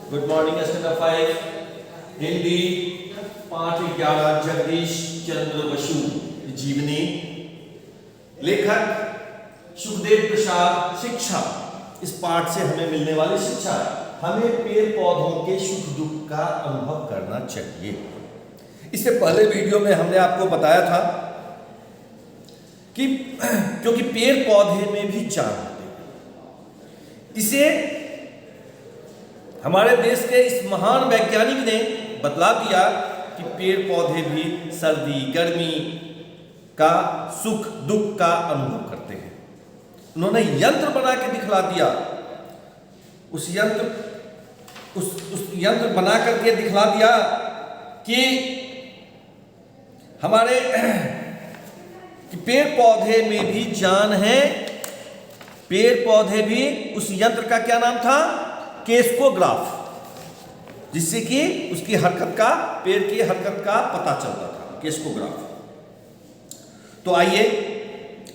Good morning standard 5 Hindi पाठ 11 जगदीश चंद्र बसु जीवनी। लेखक सुखदेव प्रसाद। शिक्षा, इस पाठ से हमें मिलने वाली शिक्षा, हमें पेड़ पौधों के सुख दुख का अनुभव करना चाहिए। इससे पहले वीडियो में हमने आपको बताया था कि क्योंकि पेड़ पौधे में भी जान होते हैं, इसे हमारे देश के इस महान वैज्ञानिक ने बतला दिया कि पेड़ पौधे भी सर्दी गर्मी का सुख दुख का अनुभव करते हैं। उन्होंने यंत्र बना के दिखला दिया। उस यंत्र बना करके दिखला दिया कि हमारे कि पेड़ पौधे में भी जान है। पेड़ पौधे भी, उस यंत्र का क्या नाम था? केस्कोग्राफ, जिससे कि उसकी हरकत का, पेड़ की हरकत का पता चलता था, केस्कोग्राफ। तो आइए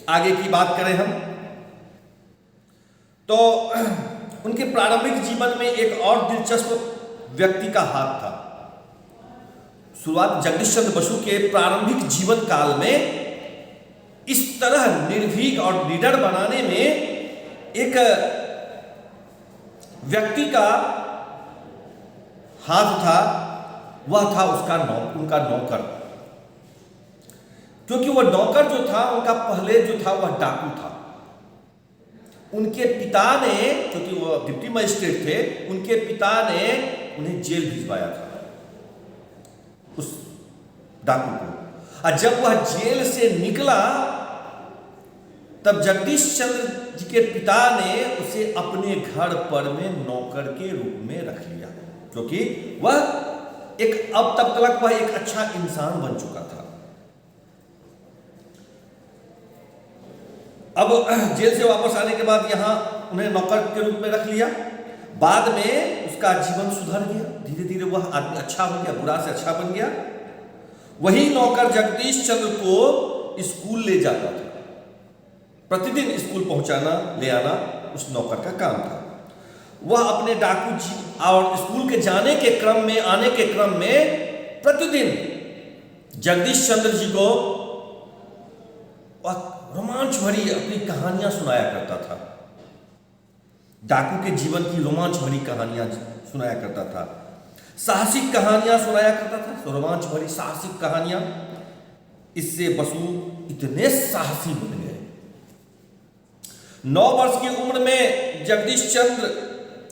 आगे की बात करें हम। तो उनके प्रारंभिक जीवन में एक और दिलचस्प व्यक्ति का हाथ था। शुरुआत जगदीश चंद्र बसु के प्रारंभिक जीवन काल में इस तरह निर्भीक और निडर बनाने में एक व्यक्ति का हाथ था। वह था उनका नौकर। क्योंकि वह नौकर जो था, उनका पहले जो था वह डाकू था। उनके पिता ने, क्योंकि वह डिप्टी मजिस्ट्रेट थे, उनके पिता ने उन्हें जेल भिजवाया था, उस डाकू को। और जब वह जेल से निकला तब जगदीश चंद्र जी के पिता ने उसे अपने घर पर में नौकर के रूप में रख लिया, क्योंकि वह अब तब तक वह एक अच्छा इंसान बन चुका था। अब जेल से वापस आने के बाद यहां उन्हें नौकर के रूप में रख लिया। बाद में उसका जीवन सुधर गया, धीरे धीरे वह आदमी अच्छा हो गया, बुरा से अच्छा बन गया। वही नौकर जगदीश चंद्र को स्कूल ले जाता था। प्रतिदिन स्कूल पहुंचाना ले आना उस नौकर का काम था। वह अपने डाकू जी और स्कूल के जाने के क्रम में, आने के क्रम में प्रतिदिन जगदीश चंद्र जी को रोमांच भरी अपनी कहानियां सुनाया करता था। डाकू के जीवन की रोमांच भरी कहानियां सुनाया करता था, साहसिक कहानियां सुनाया करता था, रोमांच भरी साहसिक कहानियां। इससे बसु इतने साहसी बन गए। 9 वर्ष की उम्र में जगदीश चंद्र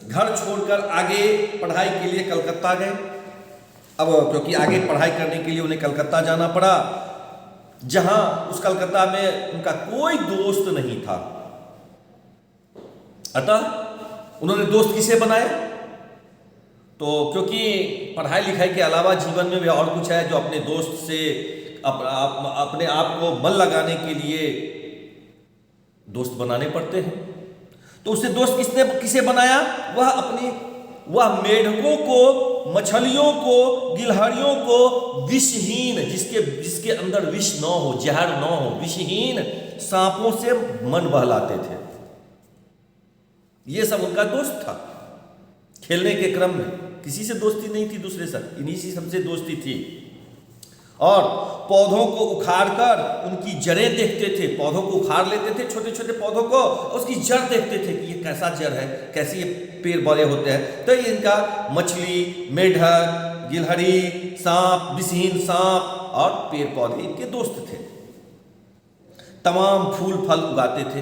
घर छोड़कर आगे पढ़ाई के लिए कलकत्ता गए। अब क्योंकि आगे पढ़ाई करने के लिए उन्हें कलकत्ता जाना पड़ा, जहां उस कलकत्ता में उनका कोई दोस्त नहीं था। अतः उन्होंने दोस्त किसे बनाया? तो क्योंकि पढ़ाई लिखाई के अलावा जीवन में भी और कुछ है जो अपने दोस्त से अपने आप को मन लगाने के लिए दोस्त बनाने पड़ते हैं। तो उससे दोस्त किसे बनाया? वह मेढकों को, मछलियों को, गिलहरियों को विषहीन, जिसके अंदर विष न हो, जहर न हो, विषहीन सांपों से मन बहलाते थे। यह सब उनका दोस्त था। खेलने के क्रम में किसी से दोस्ती नहीं थी दूसरे से, इन्हीं से सबसे दोस्ती थी। और पौधों को उखाड़कर उनकी जड़ें देखते थे। पौधों को उखाड़ लेते थे, छोटे छोटे पौधों को, उसकी जड़ देखते थे कि ये कैसा जड़ है, कैसे ये पेड़ बड़े होते हैं। तो ये इनका मछली, मेढक, गिलहरी, सांप, विषहीन सांप और पेड़ पौधे इनके दोस्त थे। तमाम फूल फल उगाते थे,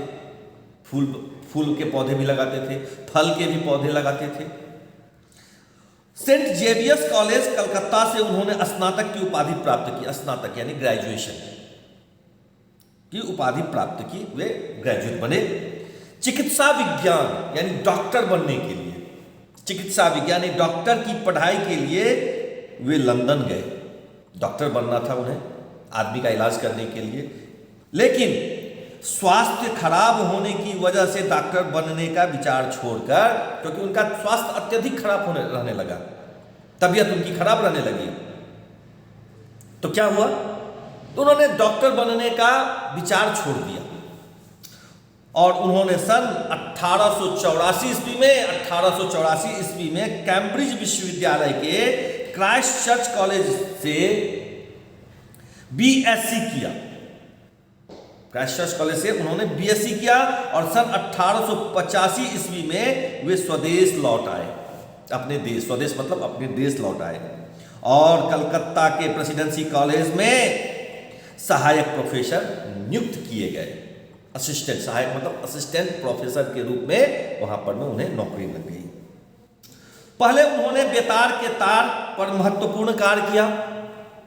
फूल के पौधे भी लगाते थे, फल के भी पौधे लगाते थे। सेंट जेवियर्स कॉलेज कलकत्ता से उन्होंने स्नातक की उपाधि प्राप्त की। स्नातक यानी ग्रेजुएशन की उपाधि प्राप्त की, वे ग्रेजुएट बने। चिकित्सा विज्ञान यानी डॉक्टर बनने के लिए, चिकित्सा विज्ञान यानी डॉक्टर की पढ़ाई के लिए वे लंदन गए। डॉक्टर बनना था उन्हें, आदमी का इलाज करने के लिए। लेकिन स्वास्थ्य खराब होने की वजह से डॉक्टर बनने का विचार छोड़कर, क्योंकि उनका स्वास्थ्य अत्यधिक खराब रहने लगा, तबीयत उनकी खराब रहने लगी, तो क्या हुआ? तो उन्होंने डॉक्टर बनने का विचार छोड़ दिया। और उन्होंने सन 1884 ईस्वी में कैम्ब्रिज विश्वविद्यालय के क्राइस्ट चर्च कॉलेज से बीएससी किया। क्राइस्ट चर्च कॉलेज से उन्होंने बीएससी किया और सन 1885 ईस्वी में वे स्वदेश लौट आए, अपने देश, स्वदेश मतलब अपने देश लौट आए और कलकत्ता के प्रेसिडेंसी कॉलेज में सहायक प्रोफेसर नियुक्त किए गए। असिस्टेंट, सहायक मतलब असिस्टेंट प्रोफेसर के रूप में वहां पर में उन्हें नौकरी लग गई। पहले उन्होंने बेतार के तार पर महत्वपूर्ण कार्य किया,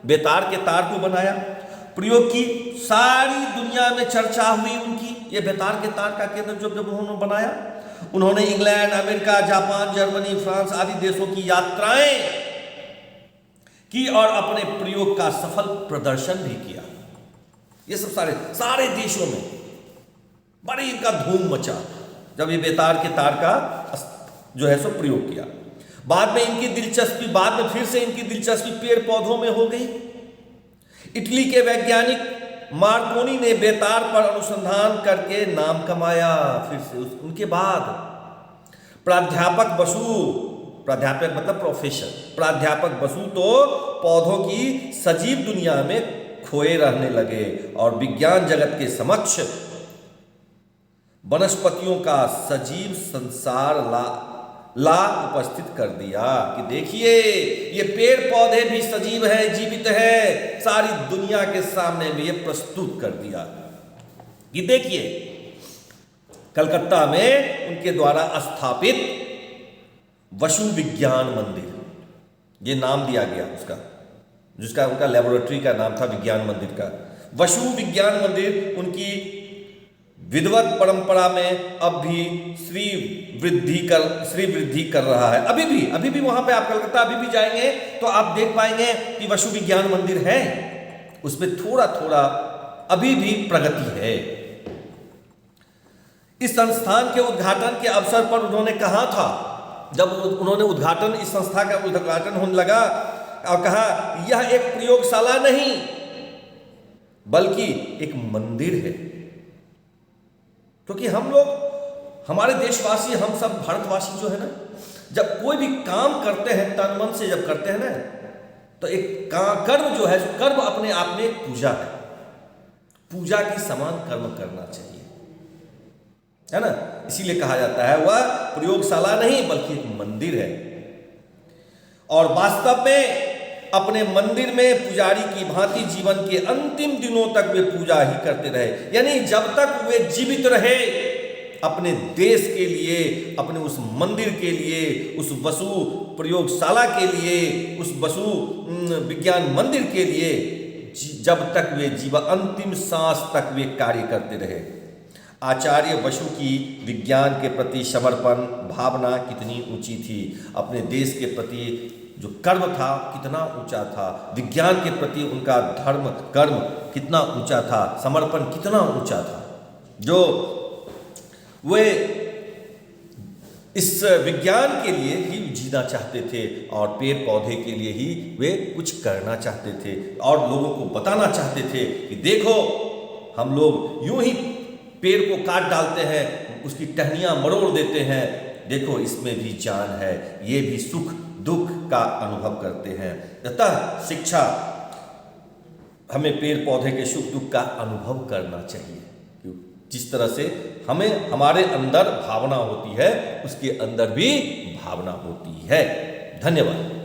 बेतार के तार को बनाया, प्रयोग की, सारी दुनिया में चर्चा हुई उनकी, ये बेतार के तार का केंद्र जब उन्होंने बनाया। उन्होंने England, America, Japan, Germany, France आदि देशों की यात्राएं की और अपने प्रयोग का सफल प्रदर्शन भी किया। ये सब सारे देशों में बड़ी इनका धूम मचा जब ये बेतार के तार का जो है सो प्रयोग किया। बाद में फिर से इनकी दिलचस्पी पेड़ पौधों में हो गई। इटली के वैज्ञानिक मार्कोनी ने बेतार पर अनुसंधान करके नाम कमाया। फिर से उनके बाद प्राध्यापक मतलब प्रोफेसर प्राध्यापक बसु तो पौधों की सजीव दुनिया में खोए रहने लगे और विज्ञान जगत के समक्ष वनस्पतियों का सजीव संसार ला उपस्थित कर दिया कि देखिए ये पेड़ पौधे भी सजीव है, जीवित है, सारी दुनिया के सामने में ये प्रस्तुत कर दिया कि देखिए कलकत्ता में उनके द्वारा स्थापित वसु विज्ञान मंदिर, ये नाम दिया गया उसका, जिसका उनका लेबोरेटरी का नाम था विज्ञान मंदिर का। वसु विज्ञान मंदिर उनकी विद्वत परंपरा में अब भी श्री वृद्धि कर रहा है। अभी भी वहां पे आप कलकत्ता अभी भी जाएंगे तो आप देख पाएंगे कि वसु विज्ञान मंदिर है, उसमें थोड़ा थोड़ा अभी भी प्रगति है। इस संस्थान के उद्घाटन के अवसर पर उन्होंने कहा था, जब उन्होंने इस संस्था का उद्घाटन होने लगा और कहा यह एक प्रयोगशाला नहीं बल्कि एक मंदिर है। क्योंकि हम लोग, हमारे देशवासी, हम सब भारतवासी जो है ना, जब कोई भी काम करते हैं तन मन से जब करते हैं ना, तो एक कर्म जो है, कर्म अपने आप में एक पूजा है, पूजा के समान कर्म करना चाहिए, है ना। इसीलिए कहा जाता है वह प्रयोगशाला नहीं बल्कि एक मंदिर है। और वास्तव में अपने मंदिर में पुजारी की भांति जीवन के अंतिम दिनों तक वे पूजा ही करते रहे, यानी जब तक वे जीवित रहे अपने देश के लिए, अपने उस मंदिर के लिए, उस वसु प्रयोगशाला के लिए, उस वसु विज्ञान मंदिर के लिए, जब तक वे अंतिम सांस तक वे कार्य करते रहे। आचार्य वसु की विज्ञान के प्रति समर्पण भावना कितनी ऊंची थी, अपने देश के प्रति जो कर्म था कितना ऊंचा था, विज्ञान के प्रति उनका धर्म कर्म कितना ऊंचा था, समर्पण कितना ऊंचा था, जो वे इस विज्ञान के लिए ही जीना चाहते थे और पेड़ पौधे के लिए ही वे कुछ करना चाहते थे और लोगों को बताना चाहते थे कि देखो हम लोग यूं ही पेड़ को काट डालते हैं, उसकी टहनियाँ मरोड़ देते हैं, देखो इसमें भी जान है, ये भी सुख दुख का अनुभव करते हैं। अतः शिक्षा हमें पेड़ पौधे के सुख दुख का अनुभव करना चाहिए। जिस तरह से हमें हमारे अंदर भावना होती है उसके अंदर भी भावना होती है। धन्यवाद।